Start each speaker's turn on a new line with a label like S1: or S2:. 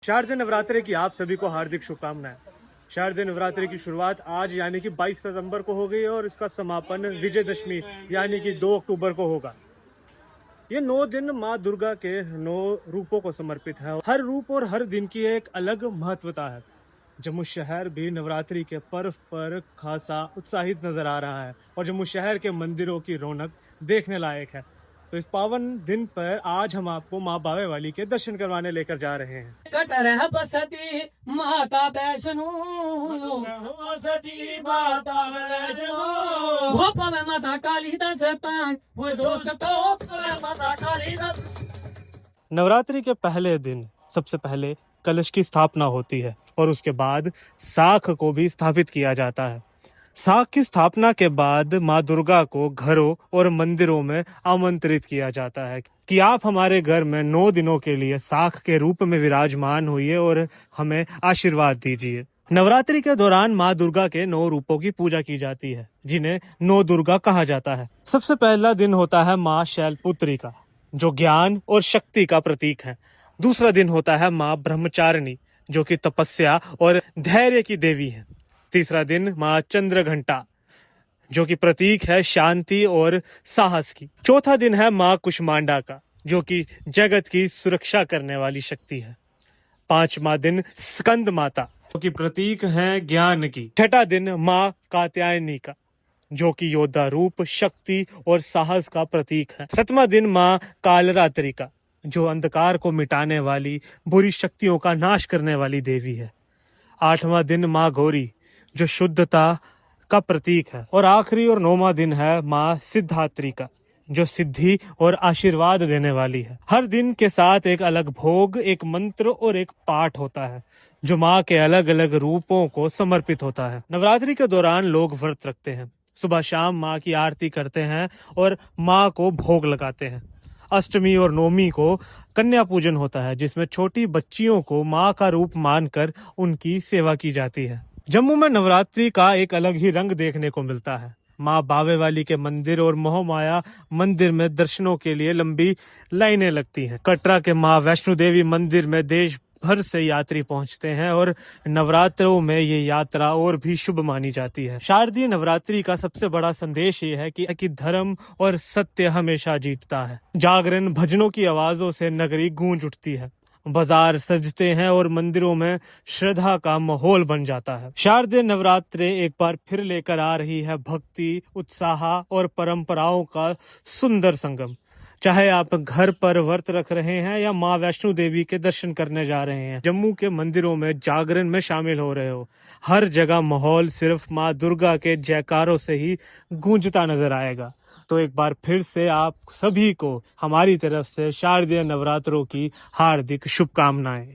S1: शारदीय नवरात्रि की आप सभी को हार्दिक शुभकामनाएं। शारदीय नवरात्रि की शुरुआत आज यानी कि 22 सितंबर को हो गई है और इसका समापन विजयदशमी यानी कि 2 अक्टूबर को होगा। ये 9 दिन माँ दुर्गा के 9 रूपों को समर्पित है। हर रूप और हर दिन की एक अलग महत्वता है। जम्मू शहर भी नवरात्रि के पर्व पर खासा उत्साहित नजर आ रहा है और जम्मू शहर के मंदिरों की रौनक देखने लायक है। तो इस पावन दिन पर आज हम आपको माँ बावे वाली के दर्शन करवाने लेकर जा रहे हैं।
S2: कटर बसती माता वैष्णो बसती माता वैष्णो भोप में माता काली दर्शन माता काली
S1: नवरात्रि के पहले दिन सबसे पहले कलश की स्थापना होती है और उसके बाद साख को भी स्थापित किया जाता है। साख की स्थापना के बाद माँ दुर्गा को घरों और मंदिरों में आमंत्रित किया जाता है कि आप हमारे घर में 9 दिनों के लिए साख के रूप में विराजमान होइए और हमें आशीर्वाद दीजिए। नवरात्रि के दौरान माँ दुर्गा के 9 रूपों की पूजा की जाती है, जिन्हें 9 दुर्गा कहा जाता है। सबसे पहला दिन होता है माँ शैलपुत्री का, जो ज्ञान और शक्ति का प्रतीक है। दूसरा दिन होता है माँ ब्रह्मचारिणी, जो कि तपस्या और धैर्य की देवी है। तीसरा दिन माँ चंद्रघंटा, जो कि प्रतीक है शांति और साहस की। चौथा दिन है माँ कुष्मांडा का, जो कि जगत की सुरक्षा करने वाली शक्ति है। पांचवा दिन स्कंद माता, जो कि प्रतीक है ज्ञान की। छठा दिन माँ कात्यायनी का, जो कि योद्धा रूप, शक्ति और साहस का प्रतीक है। सातवां दिन माँ कालरात्रि का, जो अंधकार को मिटाने वाली, बुरी शक्तियों का नाश करने वाली देवी है। आठवां दिन माँ गौरी, जो शुद्धता का प्रतीक है। और आखिरी और 9वां दिन है माँ सिद्धात्री का, जो सिद्धि और आशीर्वाद देने वाली है। हर दिन के साथ एक अलग भोग, एक मंत्र और एक पाठ होता है, जो माँ के अलग अलग रूपों को समर्पित होता है। नवरात्रि के दौरान लोग व्रत रखते हैं, सुबह शाम माँ की आरती करते हैं और माँ को भोग लगाते हैं। अष्टमी और नवमी को कन्या पूजन होता है, जिसमें छोटी बच्चियों को माँ का रूप मानकर उनकी सेवा की जाती है। जम्मू में नवरात्रि का एक अलग ही रंग देखने को मिलता है। माँ बावे वाली के मंदिर और मोहमाया मंदिर में दर्शनों के लिए लंबी लाइनें लगती हैं। कटरा के माँ वैष्णो देवी मंदिर में देश भर से यात्री पहुंचते हैं और नवरात्रों में ये यात्रा और भी शुभ मानी जाती है। शारदीय नवरात्रि का सबसे बड़ा संदेश ये है कि धर्म और सत्य हमेशा जीतता है। जागरण भजनों की आवाजों से नगरी गूंज उठती है, बाजार सजते हैं और मंदिरों में श्रद्धा का माहौल बन जाता है। शारदीय नवरात्रि एक बार फिर लेकर आ रही है भक्ति, उत्साह और परंपराओं का सुंदर संगम। चाहे आप घर पर व्रत रख रहे हैं या माँ वैष्णो देवी के दर्शन करने जा रहे हैं, जम्मू के मंदिरों में जागरण में शामिल हो रहे हो, हर जगह माहौल सिर्फ माँ दुर्गा के जयकारों से ही गूंजता नजर आएगा। तो एक बार फिर से आप सभी को हमारी तरफ से शारदीय नवरात्रों की हार्दिक शुभकामनाएं।